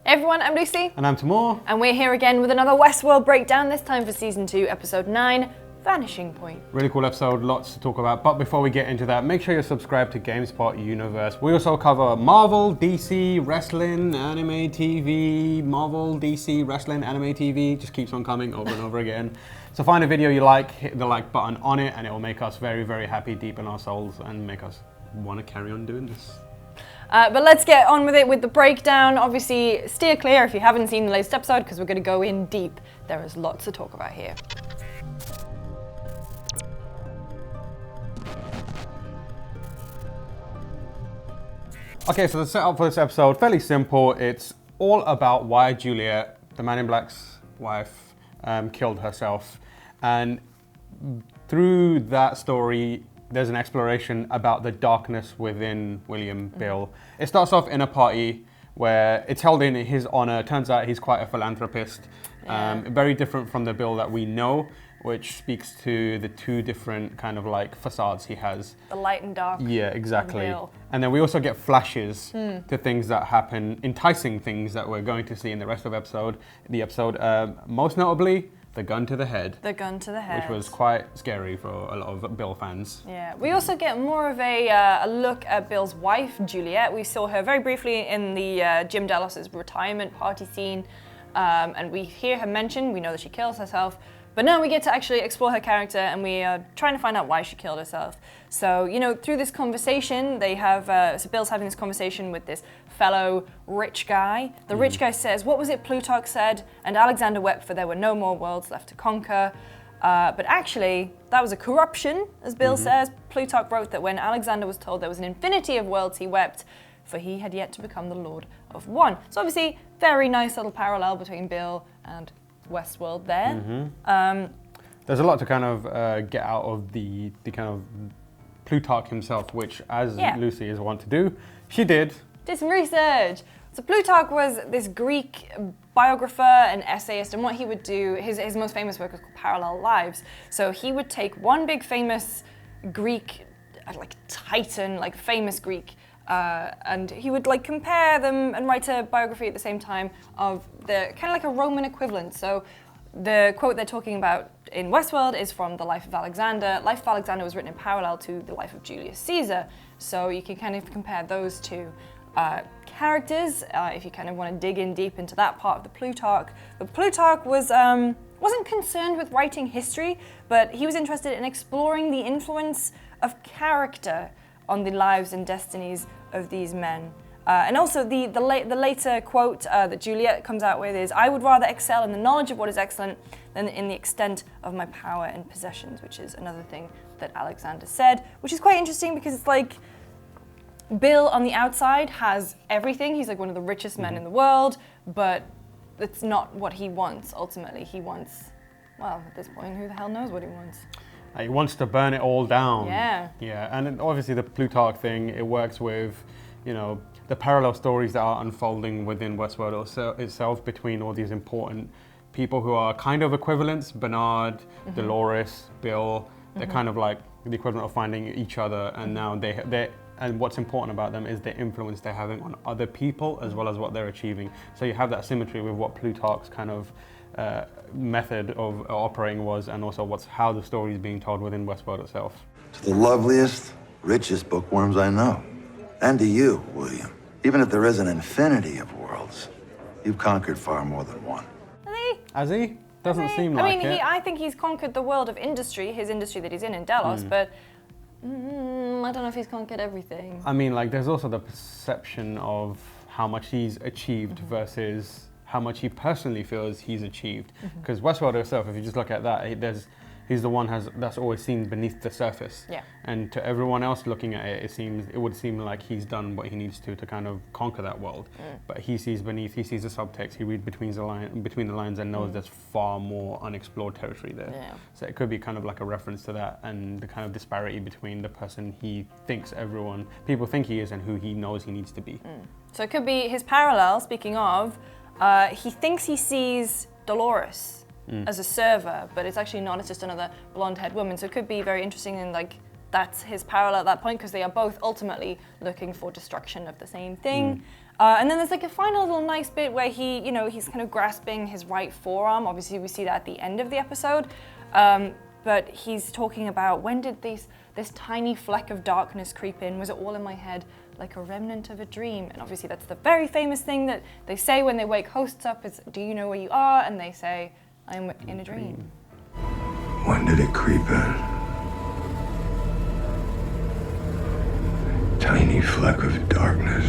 Hey everyone, I'm Lucy. And I'm Tamoor. And we're here again with another Westworld breakdown, this time for Season 2, Episode 9, Vanishing Point. Really cool episode, lots to talk about. But before we get into that, make sure you're subscribed to Gamespot Universe. We also cover Marvel, DC, wrestling, anime, TV, Marvel, DC, wrestling, anime, TV. Just keeps on coming over and over again. So find a video you like, hit the like button on it, and it will make us very, very happy deep in our souls and make us want to carry on doing this. But let's get on with it with the breakdown. Obviously, steer clear if you haven't seen the latest episode because we're going to go in deep. There is lots to talk about here. Okay, so the setup for this episode, fairly simple. It's all about why Juliet, the Man in Black's wife, killed herself. And through that story, there's an exploration about the darkness within William Bill. It starts off in a party where it's held in his honor. Turns out he's quite a philanthropist. Very different from the Bill that we know, which speaks to the two different kind of like facades he has. The light and dark. Yeah, exactly. Bill. And then we also get flashes to things that happen, enticing things that we're going to see in the rest of the episode. Most notably, the gun to the head. The gun to the head. Which was quite scary for a lot of Bill fans. Yeah, we also get more of a look at Bill's wife, Juliet. We saw her very briefly in the Jim Dallas's retirement party scene, and we hear her mentioned. We know that she kills herself, but now we get to actually explore her character, and we are trying to find out why she killed herself. So, you know, through this conversation, they have, so Bill's having this conversation with this fellow rich guy. The rich guy says, what was it Plutarch said? And Alexander wept for there were no more worlds left to conquer. But actually, that was a corruption, as Bill says. Plutarch wrote that when Alexander was told there was an infinity of worlds, he wept, for he had yet to become the Lord of one. So obviously, very nice little parallel between Bill and Westworld there. There's a lot to kind of get out of the kind of Plutarch himself, which, as Lucy is wont to do, she did some research. So Plutarch was this Greek biographer and essayist, and what he would do, his most famous work is called Parallel Lives. So he would take one big famous Greek, like titan, like famous Greek, and he would like compare them and write a biography at the same time of the kind of like a Roman equivalent. So the quote they're talking about in Westworld is from The Life of Alexander. Life of Alexander was written in parallel to The Life of Julius Caesar. So you can kind of compare those two characters if you kind of want to dig in deep into that part of the Plutarch. But Plutarch wasn't concerned with writing history, but he was interested in exploring the influence of character on the lives and destinies of these men. And also the later quote that Juliet comes out with is, I would rather excel in the knowledge of what is excellent than in the extent of my power and possessions, which is another thing that Alexander said, which is quite interesting because it's like Bill on the outside has everything. He's like one of the richest men in the world, but it's not what he wants ultimately. He wants, well, at this point, who the hell knows what he wants? He wants to burn it all down. Yeah. Yeah, and then obviously the Plutarch thing, it works with, you know, the parallel stories that are unfolding within Westworld itself between all these important people who are kind of equivalents. Bernard, Dolores, Bill, they're kind of like the equivalent of finding each other, and now they and what's important about them is the influence they're having on other people as well as what they're achieving. So you have that symmetry with what Plutarch's kind of method of operating was, and also how the story is being told within Westworld itself. To the loveliest, richest bookworms I know. And to you, William. Even if there is an infinity of worlds, you've conquered far more than one. Has he? Doesn't seem like it. I think he's conquered the world of industry, his industry that he's in Delos, but I don't know if he's conquered everything. I mean, like, there's also the perception of how much he's achieved versus how much he personally feels he's achieved. Because Westworld itself, if you just look at that, he's the one that's always seen beneath the surface. Yeah. And to everyone else looking at it, it would seem like he's done what he needs to kind of conquer that world. But he sees beneath, he sees the subtext, he reads between the lines and knows there's far more unexplored territory there. Yeah. So it could be kind of like a reference to that and the kind of disparity between the person he thinks people think he is and who he knows he needs to be. So it could be his parallel, speaking of, he thinks he sees Dolores as a server, but it's actually not, it's just another blonde-haired woman. So it could be very interesting in like, that's his parallel at that point, because they are both ultimately looking for destruction of the same thing. And then there's like a final little nice bit where he's kind of grasping his right forearm. Obviously, we see that at the end of the episode. But he's talking about, when did this tiny fleck of darkness creep in? Was it all in my head, like a remnant of a dream? And obviously that's the very famous thing that they say when they wake hosts up is, do you know where you are? And they say, I'm in a dream. When did it creep in? Tiny fleck of darkness.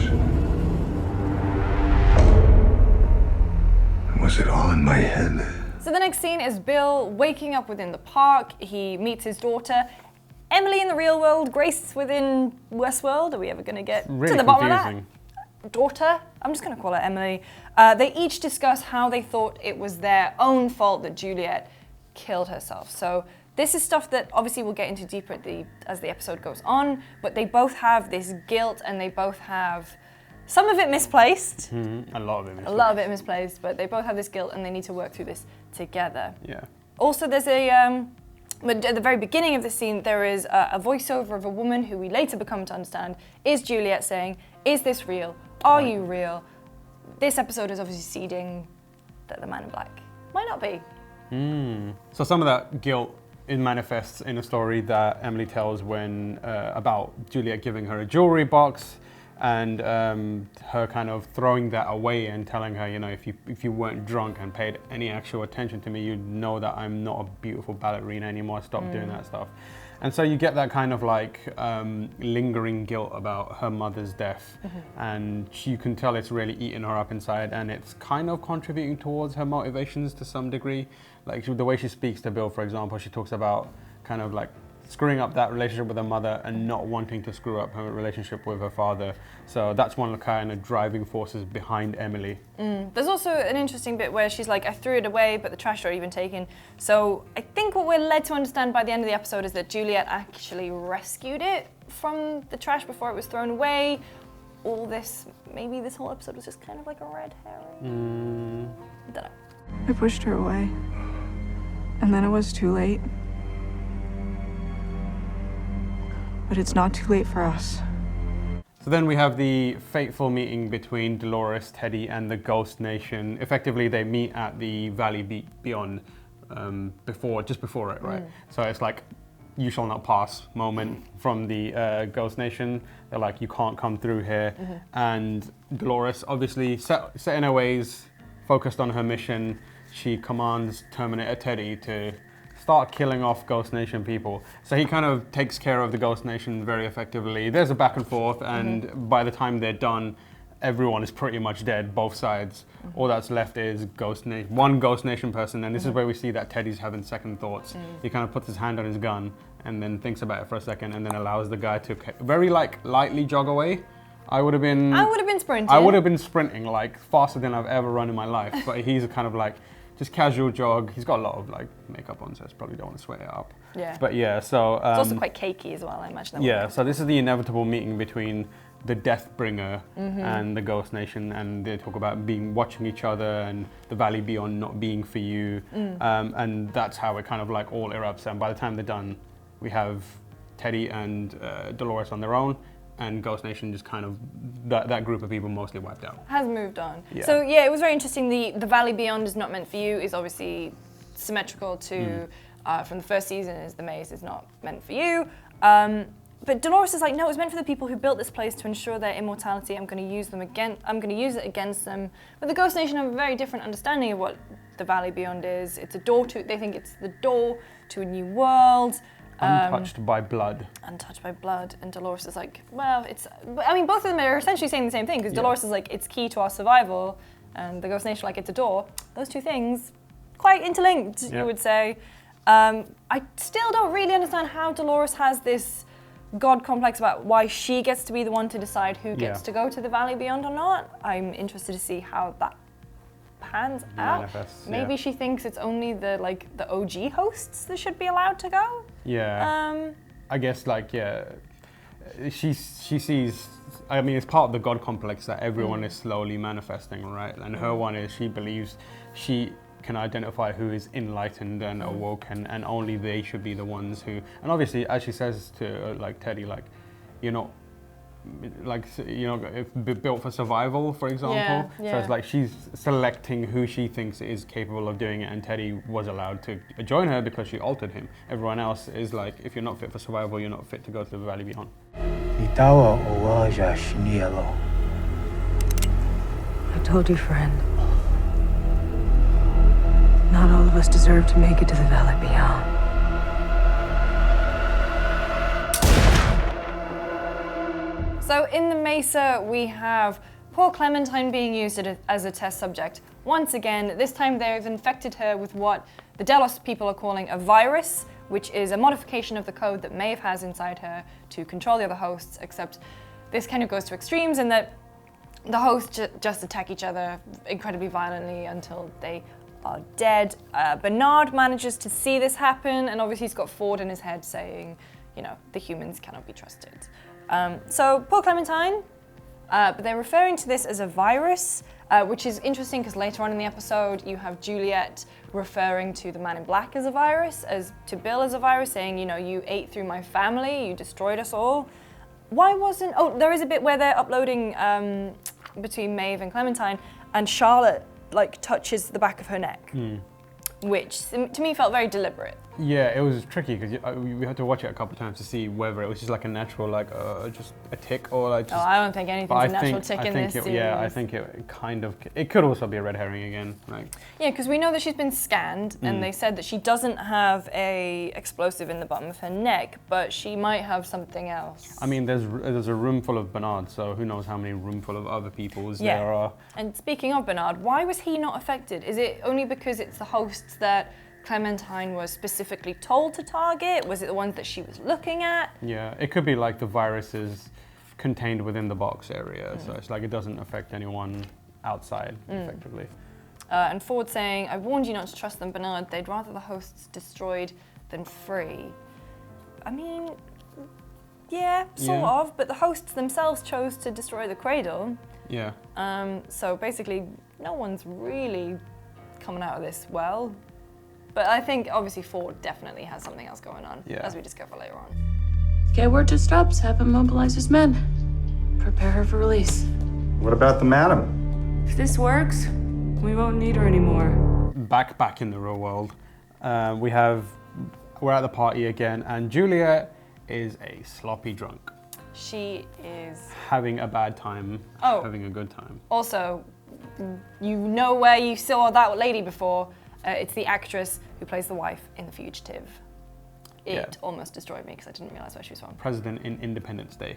Was it all in my head? So the next scene is Bill waking up within the park. He meets his daughter, Emily in the real world, Grace within Westworld. Are we ever going to get Really to the bottom confusing. of that? Daughter? I'm just going to call her Emily. They each discuss how they thought it was their own fault that Juliet killed herself. So this is stuff that obviously we'll get into deeper as the episode goes on, but they both have this guilt and they both have some of it misplaced. A lot of it misplaced. A lot of it misplaced, but they both have this guilt and they need to work through this together. Yeah. Also, there's but at the very beginning of the scene, there is a voiceover of a woman who we later become to understand is Juliet saying, is this real? Are you real? This episode is obviously seeding that the man in black might not be. So some of that guilt, it manifests in a story that Emily tells when about Juliet giving her a jewelry box, and her kind of throwing that away and telling her, if you weren't drunk and paid any actual attention to me, you'd know that I'm not a beautiful ballerina anymore. Stop doing that stuff. And so you get that kind of like lingering guilt about her mother's death, and you can tell it's really eating her up inside, and it's kind of contributing towards her motivations to some degree. Like the way she speaks to Bill, for example, she talks about kind of like screwing up that relationship with her mother and not wanting to screw up her relationship with her father. So that's one of the kind of driving forces behind Emily. There's also an interesting bit where she's like, I threw it away, but the trash are even taken. So I think what we're led to understand by the end of the episode is that Juliet actually rescued it from the trash before it was thrown away. Maybe this whole episode was just kind of like a red herring. I don't know. I pushed her away, and then it was too late. But it's not too late for us. So then we have the fateful meeting between Dolores, Teddy, and the Ghost Nation. Effectively, they meet at the Valley Beyond just before it, right? So it's like, you shall not pass moment from the Ghost Nation. They're like, you can't come through here. And Dolores, obviously set in her ways, focused on her mission, she commands Terminator Teddy to start killing off Ghost Nation people. So he kind of takes care of the Ghost Nation very effectively. There's a back and forth, and by the time they're done, everyone is pretty much dead, both sides. All that's left is one Ghost Nation person, and this is where we see that Teddy's having second thoughts. He kind of puts his hand on his gun and then thinks about it for a second, and then allows the guy to very lightly jog away. I would have been sprinting. I would have been sprinting like faster than I've ever run in my life, but he's kind of like just casual jog. He's got a lot of like makeup on, so I probably don't want to sweat it up. Yeah. But yeah, so it's also quite cakey as well, I imagine. Yeah, so this is the inevitable meeting between the Deathbringer and the Ghost Nation, and they talk about watching each other and the Valley Beyond not being for you, and that's how it kind of like all erupts. And by the time they're done, we have Teddy and Dolores on their own, and Ghost Nation just kind of, that group of people mostly wiped out. Has moved on. Yeah. So yeah, it was very interesting. The Valley Beyond is not meant for you is obviously symmetrical to from the first season is the maze is not meant for you. But Dolores is like, no, it was meant for the people who built this place to ensure their immortality. I'm going to use it against them. But the Ghost Nation have a very different understanding of what the Valley Beyond is. They think it's the door to a new world. Untouched by blood. Untouched by blood. And Dolores is like, well, both of them are essentially saying the same thing, because Dolores is like, it's key to our survival, and the Ghost Nation are like, it's a door. Those two things, quite interlinked, you would say. I still don't really understand how Dolores has this God complex about why she gets to be the one to decide who gets to go to the Valley Beyond or not. I'm interested to see how that pans out. Manifests, Maybe she thinks it's only the OG hosts that should be allowed to go. Yeah. I guess she sees, I mean, it's part of the God complex that everyone is slowly manifesting, right? And her one is she believes she can identify who is enlightened and awoken, and only they should be the ones who, and obviously as she says to Teddy, like, you're not built for survival, for example. So it's like she's selecting who she thinks is capable of doing it, and Teddy was allowed to join her because she altered him. Everyone else is like, if you're not fit for survival, you're not fit to go to the Valley Beyond. I told you, friend. Not all of us deserve to make it to the Valley Beyond. So in the Mesa, we have poor Clementine being used as a test subject. Once again, this time they've infected her with what the Delos people are calling a virus, which is a modification of the code that Maeve has inside her to control the other hosts, except this kind of goes to extremes in that the hosts just attack each other incredibly violently until they are dead. Bernard manages to see this happen, and obviously he's got Ford in his head saying, the humans cannot be trusted. So poor Clementine, but they're referring to this as a virus, which is interesting because later on in the episode you have Juliet referring to the Man in Black as a virus, to Bill as a virus, saying, you ate through my family, you destroyed us all. Why wasn't, there is a bit where they're uploading between Maeve and Clementine, and Charlotte touches the back of her neck, which to me felt very deliberate. Yeah, it was tricky because we had to watch it a couple of times to see whether it was just like a natural, just a tick, or like. Just, I don't think anything's a natural tick in this series. Yeah, I think it could also be a red herring again. Yeah, because we know that she's been scanned, and they said that she doesn't have a explosive in the bottom of her neck, but she might have something else. I mean, there's a room full of Bernard, so who knows how many room full of other peoples there are. And speaking of Bernard, why was he not affected? Is it only because it's the hosts that Clementine was specifically told to target? Was it the ones that she was looking at? Yeah, it could be like the virus is contained within the box area, so it's like it doesn't affect anyone outside, effectively. And Ford saying, I warned you not to trust them, Bernard. They'd rather the hosts destroyed than free. I mean, yeah, sort of, but the hosts themselves chose to destroy the cradle. Yeah. So basically, no one's really coming out of this well. But I think, obviously, Ford definitely has something else going on, as we discover later on. Get word to Stubbs, have him mobilize his men. Prepare her for release. What about the madam? If this works, we won't need her anymore. Back in the real world, we're at the party again, and Juliet is a sloppy drunk. She is having a bad time, having a good time. Also, where you saw that lady before. It's the actress who plays the wife in The Fugitive. It almost destroyed me because I didn't realize where she was from. President in Independence Day.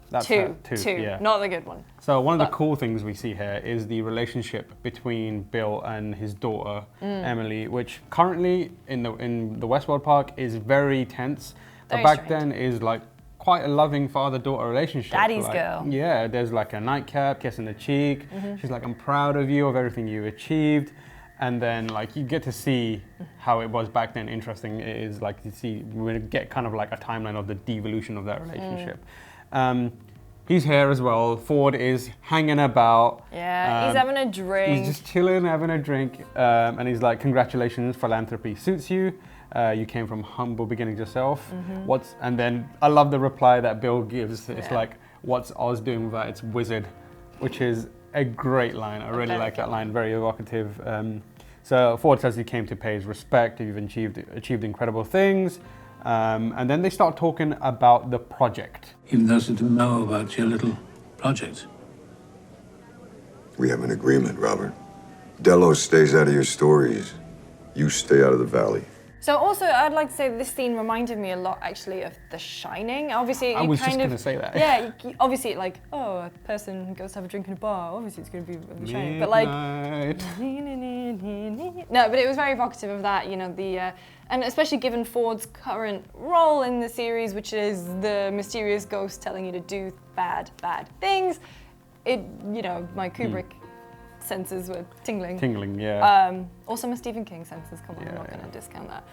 That's two, yeah. Not the good one. So one of the cool things we see here is the relationship between Bill and his daughter, Emily, which currently in the Westworld park is very tense. But back then is like quite a loving father-daughter relationship. Daddy's girl. Yeah, there's like a nightcap, kiss in the cheek. She's like, I'm proud of you, of everything you achieved. And then like you get to see how it was back then. Interesting it is like you see, we get kind of like a timeline of the devolution of that relationship. He's here as well. Ford is hanging about. Yeah, he's having a drink. He's just chilling, having a drink. And he's like, congratulations, philanthropy suits you. You came from humble beginnings yourself. And then I love the reply that Bill gives. It's like, what's Oz doing without its wizard? Which is a great line. I really like that line, very evocative. So Ford says he came to pay his respect, you've achieved incredible things. And then they start talking about the project. Even those who don't know about your little project. We have an agreement, Robert. Delos stays out of your stories. You stay out of the valley. So also, I'd like to say that this scene reminded me a lot, actually, of The Shining. Obviously, I was just going to say that. Yeah, obviously, like, a person goes to have a drink in a bar. Obviously, it's going to be The Shining. But like, no, but it was very evocative of that. And especially given Ford's current role in the series, which is the mysterious ghost telling you to do bad things. My Kubrick senses were tingling. Also my Stephen King senses, come on, I'm not going to discount that.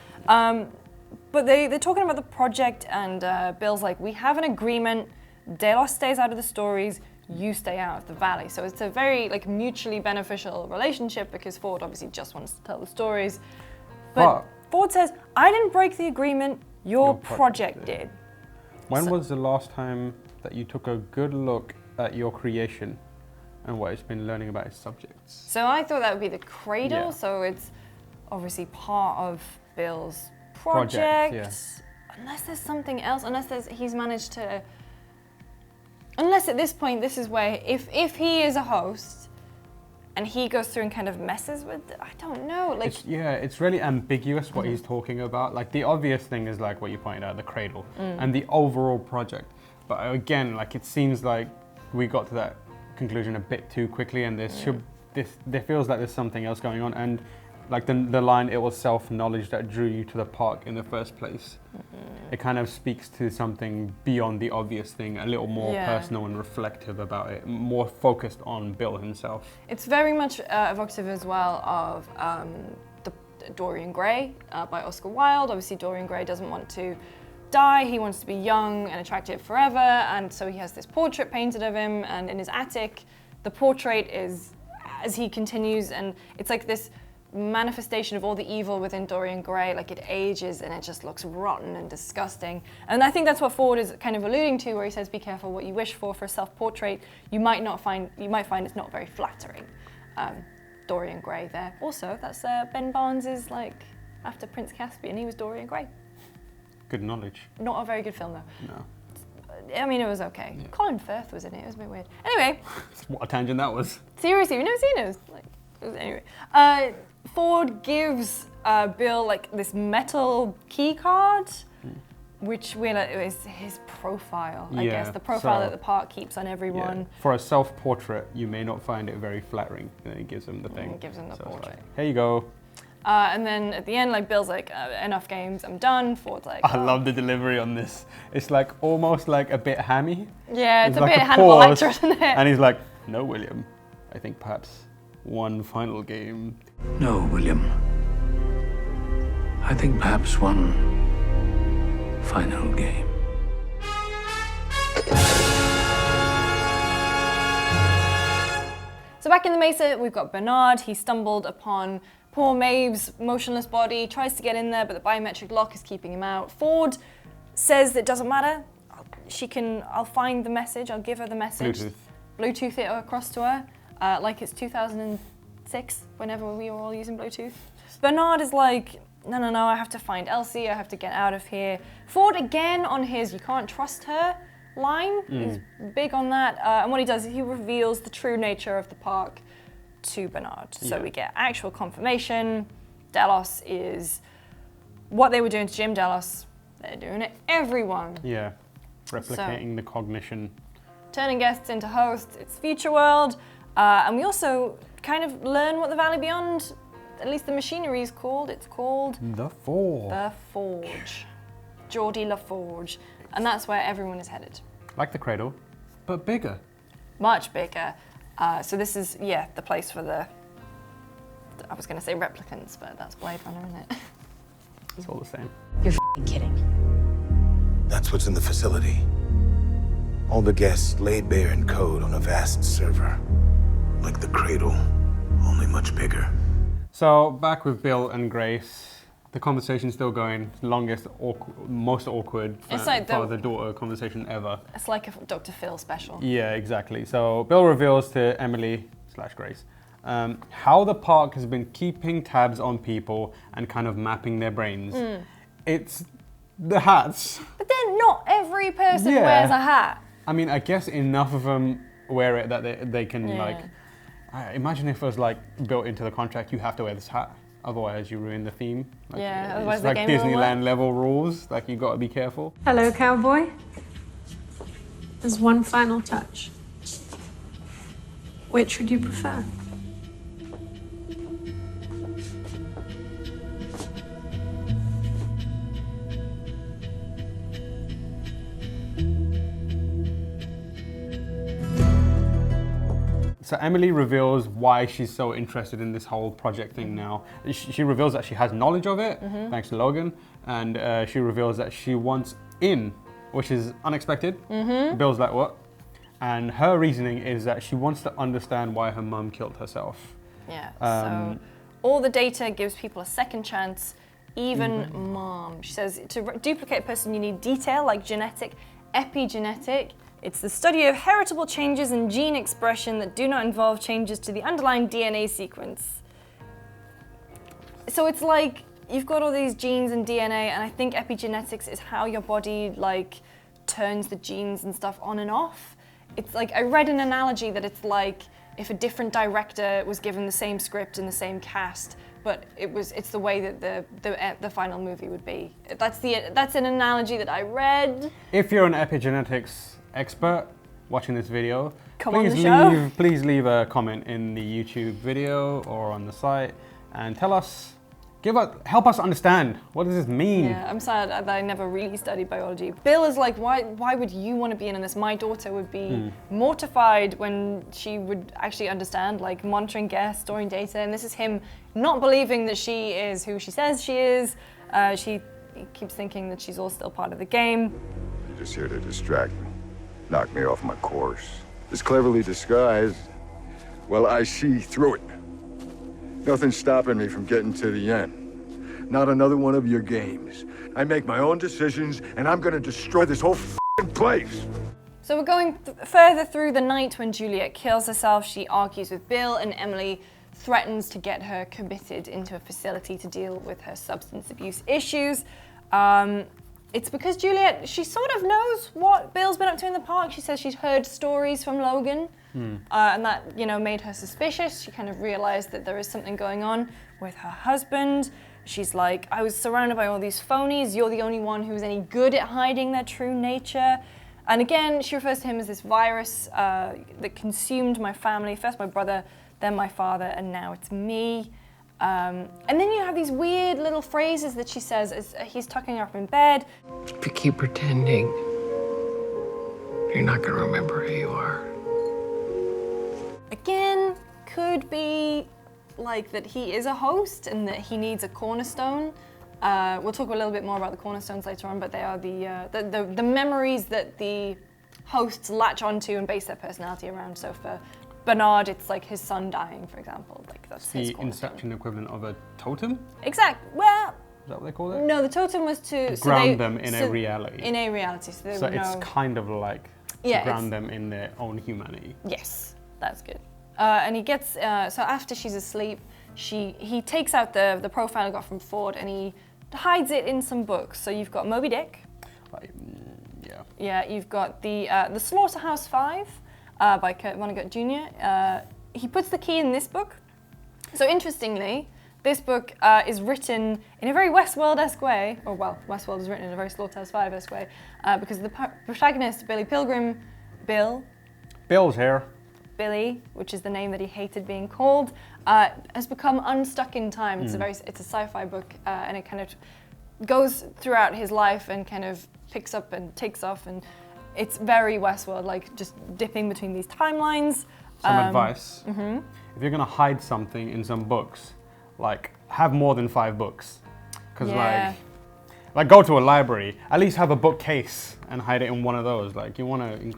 But they're talking about the project, and Bill's like, we have an agreement, Delos stays out of the stories, you stay out of the valley. So it's a very mutually beneficial relationship because Ford obviously just wants to tell the stories. But Ford says, I didn't break the agreement, your project did. When was the last time that you took a good look at your creation and what it's been learning about its subjects. So I thought that would be the cradle. Yeah. So it's obviously part of Bill's project. Unless there's something else, he's managed to. Unless at this point, this is where if he is a host, and he goes through and kind of messes with, I don't know, like. It's really ambiguous what he's talking about. Like the obvious thing is like what you pointed out, the cradle and the overall project. But again, like it seems like we got to that conclusion a bit too quickly, and there feels like there's something else going on. And like the line, it was self-knowledge that drew you to the park in the first place. It kind of speaks to something beyond the obvious thing, a little more personal and reflective about it, more focused on Bill himself. It's very much evocative as well of the Dorian Gray by Oscar Wilde. Obviously, Dorian Gray doesn't want to die, he wants to be young and attractive forever, and so he has this portrait painted of him, and in his attic, the portrait is as he continues, and it's like this manifestation of all the evil within Dorian Gray, like it ages and it just looks rotten and disgusting. And I think that's what Ford is kind of alluding to, where he says, be careful what you wish for a self-portrait. You might find it's not very flattering. Dorian Gray there. Also, that's Ben Barnes's, like, after Prince Caspian, he was Dorian Gray. Good knowledge. Not a very good film though. No. I mean, it was okay. Yeah. Colin Firth was in it, it was a bit weird. Anyway. What a tangent that was. Seriously, you've never seen it? It was like, anyway. Ford gives Bill like this metal key card, which is his profile, I guess. The profile that the park keeps on everyone. Yeah. For a self-portrait, you may not find it very flattering. And then he gives him the thing. He gives him the portrait. Like, here you go. And then at the end, like Bill's like, enough games, I'm done. Ford's like, I love the delivery on this. It's like almost like a bit hammy. Yeah, it's a like bit a Hannibal pause, Lecter, isn't it? And he's like, no, William. I think perhaps one final game. No, William. I think perhaps one final game. So back in the Mesa, we've got Bernard. He stumbled upon poor Maeve's motionless body, tries to get in there, but the biometric lock is keeping him out. Ford says it doesn't matter. I'll find the message, I'll give her the message. Bluetooth it across to her, like it's 2006, whenever we were all using Bluetooth. Bernard is like, no, I have to find Elsie, I have to get out of here. Ford again on his, you can't trust her line, he's big on that. And what he does is he reveals the true nature of the park to Bernard. So we get actual confirmation. Delos is what they were doing to Jim Delos. They're doing it everyone. Yeah, replicating the cognition. Turning guests into hosts, it's Future World. And we also kind of learn what the Valley Beyond, at least the machinery is called. It's called The Forge. The Forge. Geordie LaForge. And that's where everyone is headed. Like the Cradle, but bigger. Much bigger. So this is, the place for I was going to say replicants, but that's Blade Runner, isn't it? It's all the same. You're f***ing kidding. That's what's in the facility. All the guests laid bare in code on a vast server. Like the Cradle, only much bigger. So back with Bill and Grace. The conversation's still going. Longest, most awkward father-daughter conversation ever. It's like a Dr. Phil special. Yeah, exactly. So Bill reveals to Emily/Grace how the park has been keeping tabs on people and kind of mapping their brains. It's the hats. But then not every person wears a hat. I mean, I guess enough of them wear it that they can imagine if it was like built into the contract, you have to wear this hat. Otherwise, you ruin the theme. Otherwise it's the like game Disneyland level rules. Like, you got to be careful. Hello, cowboy. There's one final touch. Which would you prefer? So Emily reveals why she's so interested in this whole project thing now. She reveals that she has knowledge of it, thanks to Logan, and she reveals that she wants in, which is unexpected. Bill's like, what? And her reasoning is that she wants to understand why her mum killed herself. Yeah, so all the data gives people a second chance, even mom. She says to duplicate a person you need detail like genetic, epigenetic, It's the study of heritable changes in gene expression that do not involve changes to the underlying DNA sequence. So it's like you've got all these genes and DNA, and I think epigenetics is how your body like turns the genes and stuff on and off. It's like, I read an analogy that it's like if a different director was given the same script and the same cast, but it's the way that the final movie would be. That's an analogy that I read. If you're an epigenetics expert watching this video, please leave a comment in the YouTube video or on the site and tell us, help us understand, what does this mean? Yeah, I'm sad that I never really studied biology. Bill is like, why would you want to be in on this? My daughter would be mortified when she would actually understand, like monitoring guests, storing data, and this is him not believing that she is who she says she is. She keeps thinking that she's all still part of the game. You're just here to distract me, knock me off my course. It's cleverly disguised. Well, I see through it. Nothing's stopping me from getting to the end. Not another one of your games. I make my own decisions, and I'm gonna destroy this whole f***ing place. So we're going further through the night when Juliet kills herself. She argues with Bill, and Emily threatens to get her committed into a facility to deal with her substance abuse issues. It's because Juliet, she sort of knows what Bill's been up to in the park. She says she's heard stories from Logan, and that, you know, made her suspicious. She kind of realized that there is something going on with her husband. She's like, I was surrounded by all these phonies. You're the only one who's any good at hiding their true nature. And again, she refers to him as this virus that consumed my family. First my brother, then my father, and now it's me. And then you have these weird little phrases that she says as he's tucking her up in bed. If you keep pretending, you're not gonna remember who you are. Again, could be like that he is a host and that he needs a cornerstone. We'll talk a little bit more about the cornerstones later on, but they are the memories that the hosts latch onto and base their personality around. So for Bernard, it's like his son dying, for example. Like that's his the Inception equivalent of a totem? Exactly. Well, is that what they call it? No, the totem was to ground them in a reality. In a reality, so they so would it's know. kind of like to ground them in their own humanity. Yes, that's good. And he gets so after she's asleep, he takes out the profile he got from Ford and he hides it in some books. So you've got Moby Dick. Yeah. Yeah, you've got the Slaughterhouse 5 by Kurt Vonnegut Jr. He puts the key in this book. So interestingly, this book is written in a very Westworld-esque way, or well, Westworld is written in a very Slaughterhouse 5-esque way, because the protagonist, Billy Pilgrim, Bill's here. Billy, which is the name that he hated being called, has become unstuck in time. It's a sci-fi book, and it kind of goes throughout his life and kind of picks up and takes off, and it's very Westworld, like just dipping between these timelines. Some advice. If you're gonna hide something in some books, like have more than 5 books, because like go to a library, at least have a bookcase and hide it in one of those. Like you want to.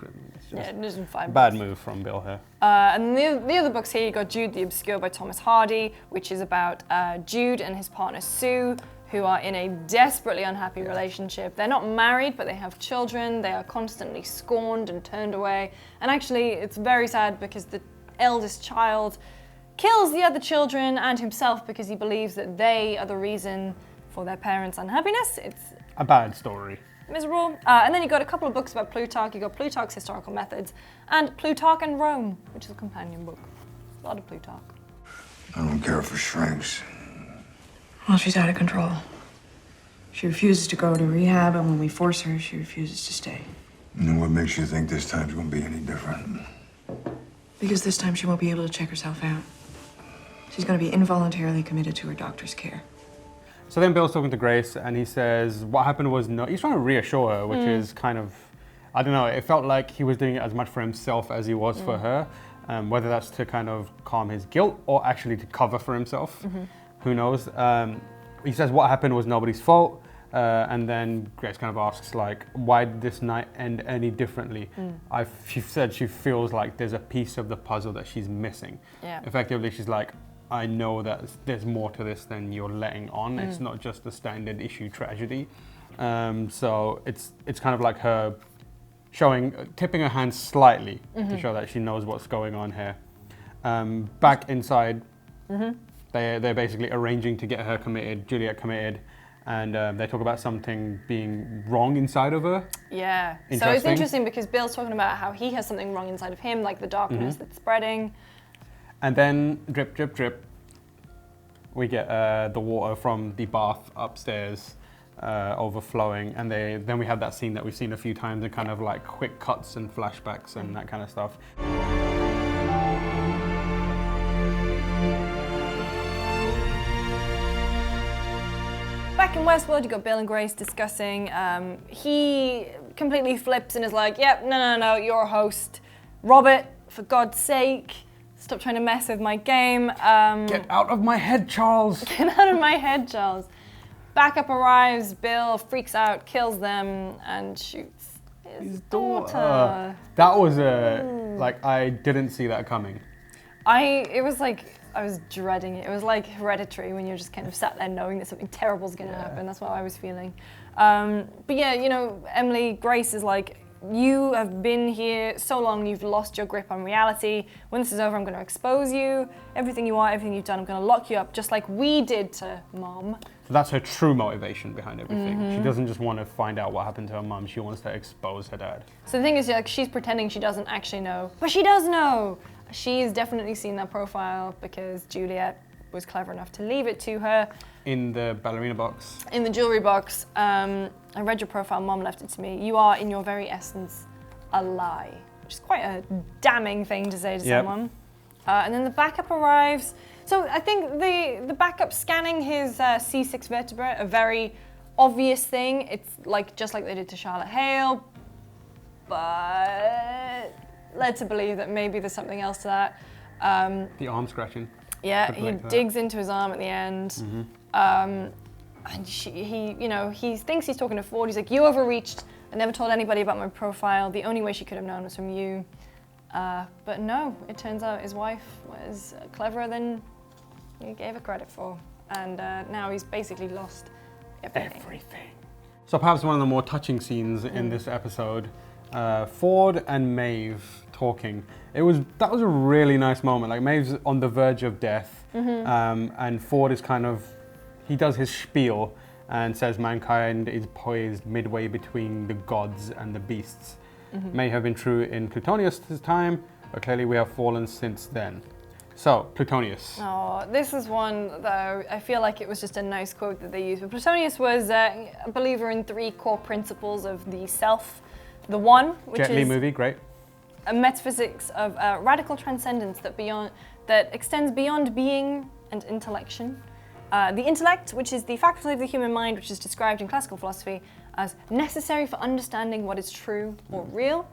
Just 5 bad books. move from Bill here. And the other books here, you got Jude the Obscure by Thomas Hardy, which is about Jude and his partner Sue, who are in a desperately unhappy relationship. They're not married, but they have children. They are constantly scorned and turned away. And actually, it's very sad because the eldest child kills the other children and himself because he believes that they are the reason for their parents' unhappiness. It's a bad story. Miserable. And then you got a couple of books about Plutarch. You got Plutarch's Historical Methods and Plutarch and Rome, which is a companion book. A lot of Plutarch. I don't care if it shrinks. Well, she's out of control. She refuses to go to rehab, and when we force her, she refuses to stay. And then what makes you think this time's gonna be any different? Because this time she won't be able to check herself out. She's gonna be involuntarily committed to her doctor's care. So then Bill's talking to Grace and he says what happened was he's trying to reassure her, which is kind of, I don't know, it felt like he was doing it as much for himself as he was for her. Whether that's to kind of calm his guilt or actually to cover for himself, who knows. He says what happened was nobody's fault. And then Grace kind of asks like, why did this night end any differently? She said she feels like there's a piece of the puzzle that she's missing. Yeah. Effectively, she's like, I know that there's more to this than you're letting on. It's not just a standard issue tragedy. So it's kind of like her tipping her hand slightly to show that she knows what's going on here. Back inside, they're basically arranging to get her committed, Juliet committed, and they talk about something being wrong inside of her. Yeah. So it's interesting because Bill's talking about how he has something wrong inside of him, like the darkness that's spreading. And then drip, drip, drip. We get the water from the bath upstairs overflowing, and then we have that scene that we've seen a few times, and kind of like quick cuts and flashbacks and that kind of stuff. Back in Westworld, you got Bill and Grace discussing. He completely flips and is like, "Yep, no, you're a host. Robert, for God's sake, stop trying to mess with my game. Get out of my head, Charles. Get out of my head, Charles." Backup arrives, Bill freaks out, kills them, and shoots his daughter. That was like, I didn't see that coming. It was like, I was dreading it. It was like Hereditary, when you're just kind of sat there knowing that something terrible is going to happen. That's what I was feeling. But yeah, you know, Emily, Grace is like, "You have been here so long, you've lost your grip on reality. When this is over, I'm going to expose you. Everything you are, everything you've done, I'm going to lock you up, just like we did to Mom." So that's her true motivation behind everything. She doesn't just want to find out what happened to her mum, she wants to expose her dad. So the thing is, like, she's pretending she doesn't actually know, but she does know. She's definitely seen that profile because Juliet was clever enough to leave it to her. In the ballerina box. In the jewelry box. I read your profile, Mom left it to me. You are, in your very essence, a lie. Which is quite a damning thing to say to someone. And then the backup arrives. So I think the backup scanning his C6 vertebrae, a very obvious thing. It's like just like they did to Charlotte Hale, but led to believe that maybe there's something else to that. The arm scratching. Yeah, he digs into his arm at the end. And he thinks he's talking to Ford. He's like, "You overreached. I never told anybody about my profile. The only way she could have known was from you." But no, it turns out his wife was cleverer than he gave her credit for. And now he's basically lost everything. So perhaps one of the more touching scenes in this episode, Ford and Maeve talking. That was a really nice moment. Like, Maeve's on the verge of death, and Ford is he does his spiel and says mankind is poised midway between the gods and the beasts. May have been true in Plutonius' time, but clearly we have fallen since then. So, Plutonius. Oh, this is one, though, I feel like it was just a nice quote that they used. But Plutonius was a believer in 3 core principles of the self. The one, which Jet Li is movie, great. a metaphysics of radical transcendence that extends beyond being and intellection. The intellect, which is the faculty of the human mind, which is described in classical philosophy as necessary for understanding what is true or real.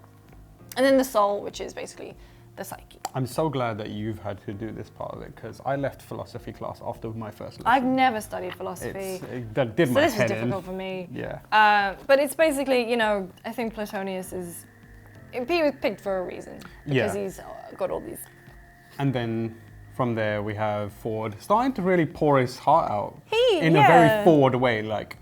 And then the soul, which is basically the psyche. I'm so glad that you've had to do this part of it, because I left philosophy class after my first lesson. I've never studied philosophy. That did my head in. So this is difficult for me. Yeah. But it's basically, I think Plutonius he was picked for a reason. Because he's got all these. And then from there we have Ford starting to really pour his heart out. In a very Ford way, like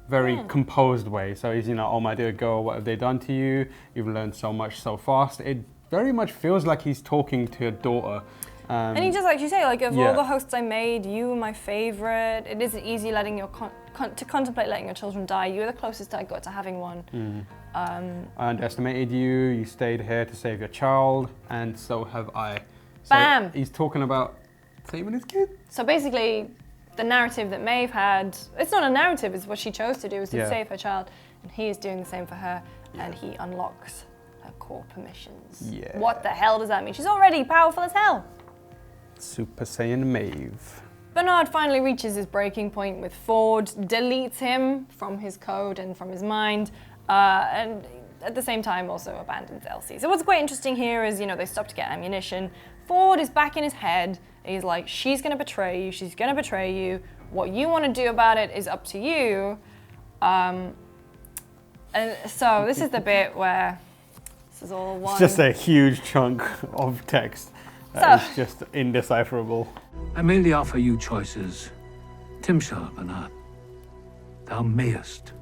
very composed way. So he's, "Oh my dear girl, what have they done to you? You've learned so much so fast." It very much feels like he's talking to a daughter. And he does actually say, of all the hosts I made, you were my favorite. It isn't easy letting to contemplate letting your children die. You were the closest I got to having one. I underestimated you. You stayed here to save your child, and so have I. So Bam! He's talking about saving his kid. So basically, the narrative that Maeve had, it's not a narrative, it's what she chose to do, is to save her child. And he is doing the same for her, and he unlocks her core permissions. Yeah. What the hell does that mean? She's already powerful as hell. Super Saiyan Maeve. Bernard finally reaches his breaking point with Ford, deletes him from his code and from his mind, and at the same time also abandons Elsie. So what's quite interesting here is, they stop to get ammunition. Ford is back in his head. He's like, she's gonna betray you, she's gonna betray you. What you wanna do about it is up to you. And so this is the bit where this is all one. It's just a huge chunk of text that is just indecipherable. I merely offer you choices. Tim shall, Bernard. Thou mayest.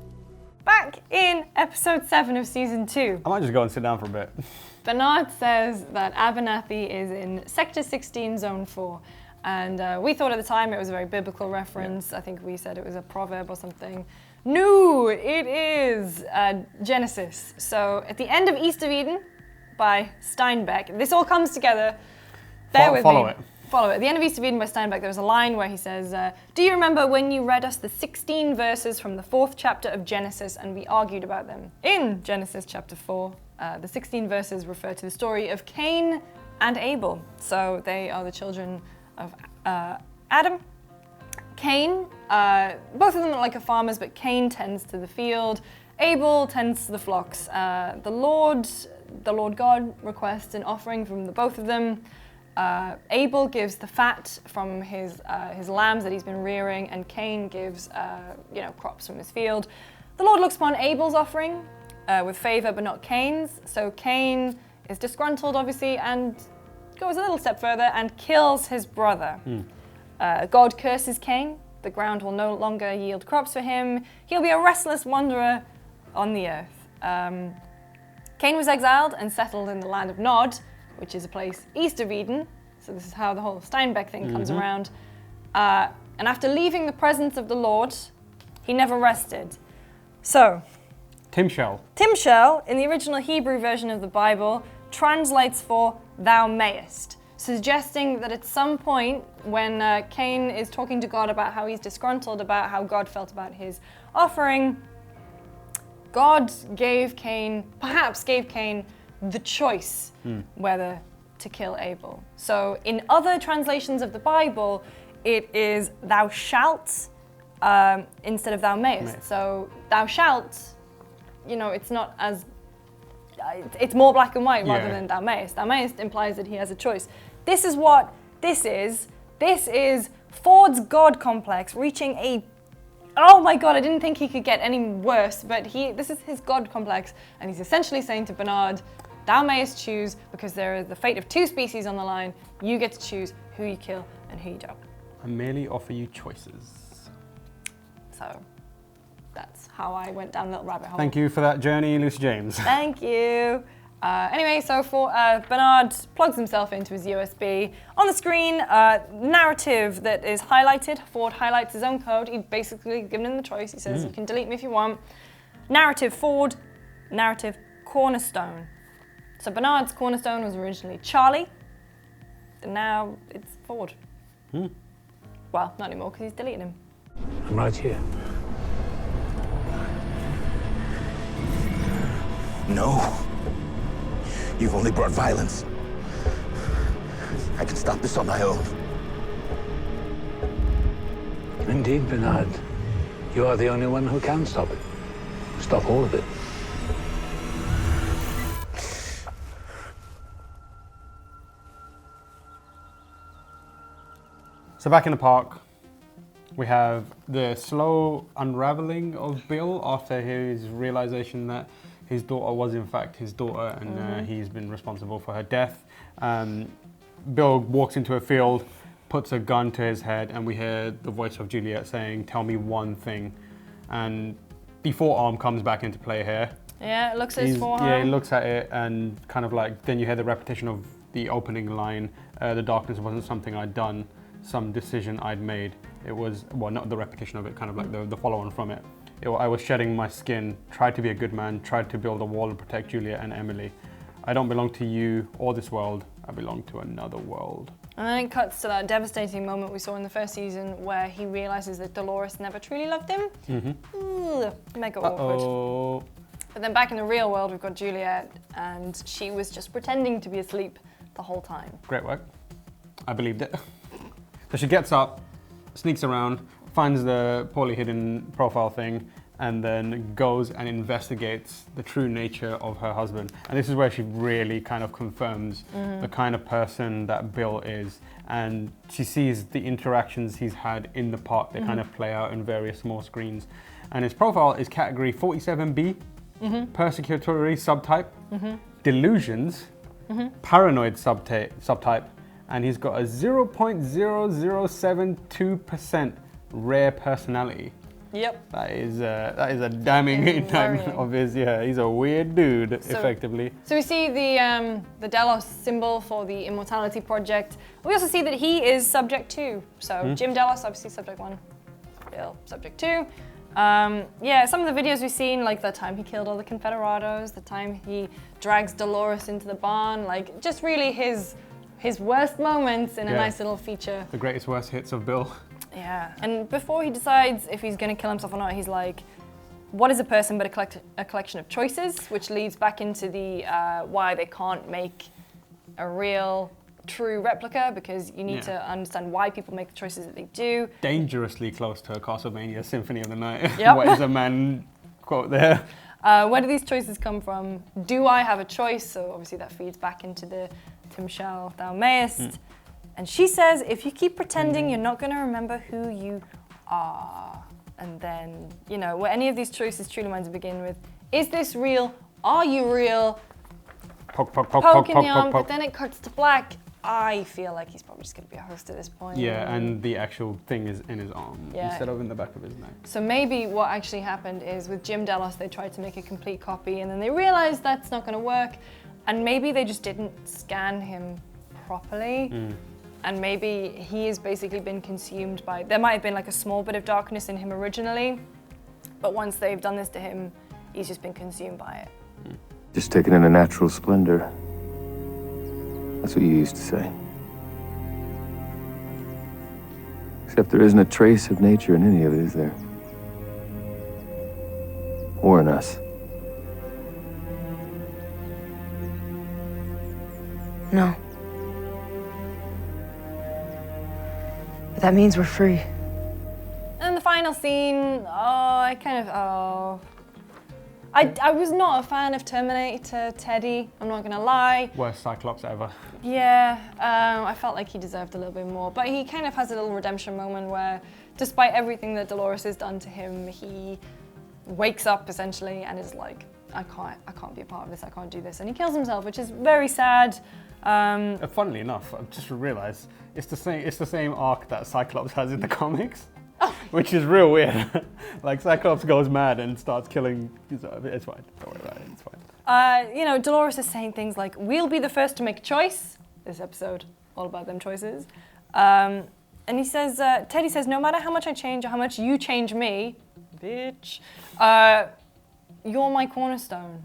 Back in episode 7 of season 2. I might just go and sit down for a bit. Bernard says that Abernathy is in Sector 16, Zone 4. And we thought at the time it was a very biblical reference. I think we said it was a proverb or something. No, it is Genesis. So at the end of East of Eden by Steinbeck, this all comes together. Bear with follow me. it. Follow it. At the end of East of Eden by Steinbeck, there's a line where he says, do you remember when you read us the 16 verses from the 4th chapter of Genesis and we argued about them? In Genesis chapter 4, the 16 verses refer to the story of Cain and Abel. So they are the children of Adam. Cain, both of them are like farmers, but Cain tends to the field. Abel tends to the flocks. The Lord God requests an offering from the both of them. Abel gives the fat from his lambs that he's been rearing, and Cain gives crops from his field. The Lord looks upon Abel's offering with favor, but not Cain's. So Cain is disgruntled, obviously, and goes a little step further and kills his brother. God curses Cain. The ground will no longer yield crops for him. He'll be a restless wanderer on the earth. Cain was exiled and settled in the land of Nod, which is a place east of Eden. So this is how the whole Steinbeck thing comes around. And after leaving the presence of the Lord, he never rested. So, Timshel, in the original Hebrew version of the Bible, translates for thou mayest, suggesting that at some point when Cain is talking to God about how he's disgruntled about how God felt about his offering, God perhaps gave Cain the choice whether to kill Abel. So in other translations of the Bible, it is thou shalt instead of thou mayest. So thou shalt, it's not as, it's more black and white rather than thou mayest. Thou mayest implies that he has a choice. This is what this is. This is Ford's God complex reaching a, oh my God, I didn't think he could get any worse, but this is his God complex, and he's essentially saying to Bernard, thou mayest choose, because there is the fate of 2 species on the line. You get to choose who you kill and who you don't. I merely offer you choices. So that's how I went down a little rabbit hole. Thank you for that journey, Lucy James. Thank you. Anyway, so for Bernard plugs himself into his USB. On the screen, narrative that is highlighted. Ford highlights his own code. He basically given him the choice. He says, you can delete me if you want. Narrative Ford, narrative Cornerstone. So Bernard's Cornerstone was originally Charlie, and now it's Ford. Well, not anymore, because he's deleted him. I'm right here. No. You've only brought violence. I can stop this on my own. Indeed, Bernard. You are the only one who can stop it. Stop all of it. So back in the park, we have the slow unraveling of Bill after his realization that his daughter was in fact his daughter, and he's been responsible for her death. Bill walks into a field, puts a gun to his head, and we hear the voice of Juliet saying, "Tell me one thing." And the forearm comes back into play here. Yeah, it looks at his forearm. Yeah, he looks at it, and kind of like, then you hear the repetition of the opening line, the darkness wasn't something I'd done, some decision I'd made. It was, well, not the repetition of it, kind of like the follow-on from it. I was shedding my skin, tried to be a good man, tried to build a wall and protect Juliet and Emily. I don't belong to you or this world, I belong to another world. And then it cuts to that devastating moment we saw in the first season where he realizes that Dolores never truly loved him. Ooh, mega awkward. But then back in the real world, we've got Juliet, and she was just pretending to be asleep the whole time. Great work. I believed it. So she gets up, sneaks around, finds the poorly hidden profile thing, and then goes and investigates the true nature of her husband. And this is where she really kind of confirms the kind of person that Bill is. And she sees the interactions he's had in the park. They kind of play out in various small screens. And his profile is category 47B, persecutory subtype, delusions, paranoid subtype, and he's got a 0.0072% rare personality. Yep. That is a damning indictment of his. Yeah, he's a weird dude, effectively. So we see the Delos symbol for the Immortality Project. We also see that he is Subject 2. So Jim Delos, obviously Subject 1, Bill, Subject 2. Yeah, some of the videos we've seen, like the time he killed all the Confederados, the time he drags Dolores into the barn, like just really his worst moments in a nice little feature. The greatest worst hits of Bill. Yeah, and before he decides if he's going to kill himself or not, he's like, what is a person but a collection of choices? Which leads back into the why they can't make a real, true replica, because you need to understand why people make the choices that they do. Dangerously close to a Castlevania Symphony of the Night. Yep. What is a man quote there? Where do these choices come from? Do I have a choice? So obviously that feeds back into the Tim shall thou mayest. And she says, if you keep pretending, you're not going to remember who you are. And then, you know, where any of these choices truly minds begin with, is this real? Are you real? Poke in the arm, but then it cuts to black. I feel like he's probably just going to be a host at this point. Yeah, and the actual thing is in his arm instead of in the back of his neck. So maybe what actually happened is with Jim Delos, they tried to make a complete copy and then they realized that's not going to work. And maybe they just didn't scan him properly. And maybe he has basically been consumed by, there might have been like a small bit of darkness in him originally, but once they've done this to him, he's just been consumed by it. Just taking in a natural splendor. That's what you used to say. Except there isn't a trace of nature in any of it, is there? Or in us. No. But that means we're free. And the final scene, I was not a fan of Terminator Teddy, I'm not gonna lie. Worst Cyclops ever. Yeah, I felt like he deserved a little bit more, but he kind of has a little redemption moment where, despite everything that Dolores has done to him, he wakes up essentially and is like, I can't be a part of this, I can't do this, and he kills himself, which is very sad. Funnily enough, I've just realised it's the same arc that Cyclops has in the comics, which is real weird. Like Cyclops goes mad and starts killing. It's fine. Don't worry about it. It's fine. You know, Dolores is saying things like, "We'll be the first to make a choice." This episode, all about them choices. And he says, Teddy says, "No matter how much I change or how much you change me, bitch, you're my cornerstone."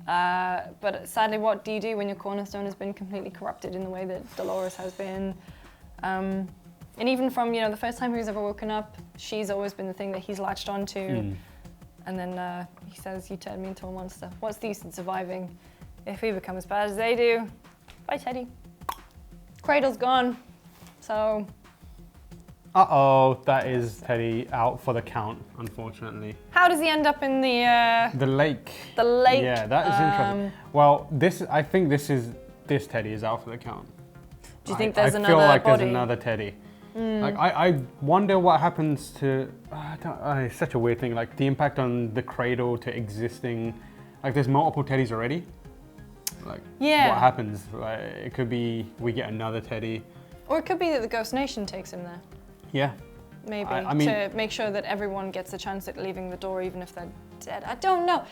But sadly, what do you do when your cornerstone has been completely corrupted in the way that Dolores has been? And even from, you know, the first time he was ever woken up, she's always been the thing that he's latched onto. And then he says, you turned me into a monster. What's the use in surviving if we become as bad as they do? Bye, Teddy. Cradle's gone, so... Uh-oh, that is Teddy out for the count, unfortunately. How does he end up in the lake? The lake. Yeah, that is interesting. Well, I think this Teddy is out for the count. Do you think there's another body? I feel like body? There's another Teddy. Like I wonder what happens to. It's such a weird thing. Like the impact on the cradle to existing. Like there's multiple Teddys already. Like what happens? Like, it could be we get another Teddy. Or it could be that the Ghost Nation takes him there. Yeah. Maybe, I mean, to make sure that everyone gets a chance at leaving the door even if they're dead. I don't know.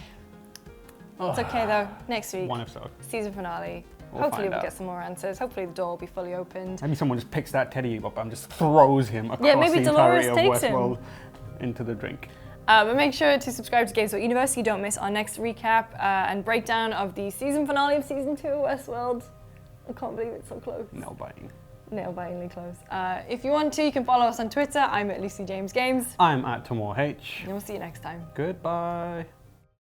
It's okay though, next week. One episode. Season finale. We'll Hopefully we'll get some more answers. Hopefully the door will be fully opened. Maybe someone just picks that Teddy up and just throws him across maybe the Dolores entirety of takes Westworld into the drink. But make sure to subscribe to Gamespot Universe so you don't miss our next recap and breakdown of the season finale of Season 2 of Westworld. I can't believe it's so close. Nail-bitingly close. If you want to, you can follow us on Twitter. I'm at Lucy James Games. I'm at Tamoor H. And we'll see you next time. Goodbye.